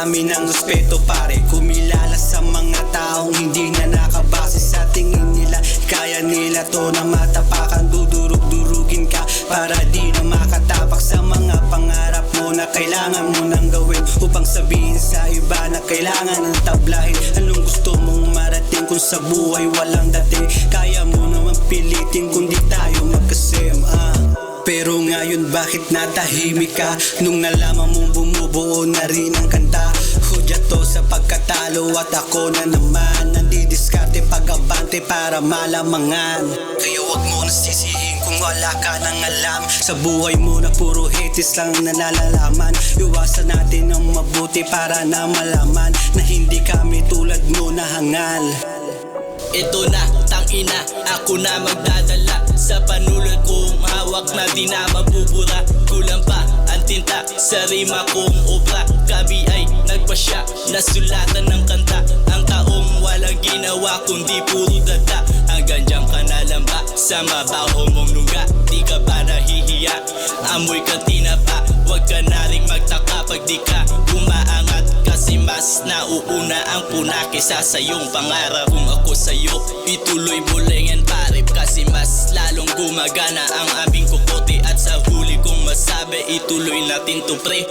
dami ng respeto pare, kumilala sa mga taong hindi na nakabase sa tingin nila. Kaya nila to na matapakan, dudurug-durugin ka para di na makatapak sa mga pangarap mo na kailangan mo nang gawin, upang sabihin sa iba na kailangan ng tablahin. Anong gusto mong marating kung sa buhay walang dating? Kaya mo naman pilitin kung di tayo magkasem. Pero ngayon bakit natahimik ka nung nalaman mong bumubuo na rin ang kanta? Hudya to sa pagkatalo at ako na naman nandidiskarte pag-abante para malamangan. Kaya wag mo nasisihin kung wala ka nang alam sa buhay mo na puro hates lang na nalalaman. Iwasan natin ang mabuti para na malaman na hindi kami tulad mo na hangal. Ito na, tangina, ako na magdadala sa panulad kong hawak na di na mabubura. Kulang pa ang tinta sa rima kong obra. Kami ay nagpasya na sulatan ng kanta. Ang taong walang ginawa kundi puro data. Hanggang dyan ka na lang ba sa mabaho mong lungga? Di ka ba nahihiya? Amoy kantina pa. Huwag ka na rin magtaka pag di ka umaangat, kasi mas nauuna ang puna kesa sa iyong pangarap. Kung ako sa'yo, ituloy mo lang yan pare, kasi mas lalong gumagana ang aming kukote. At sa huli kong masabi, ituloy natin to pre.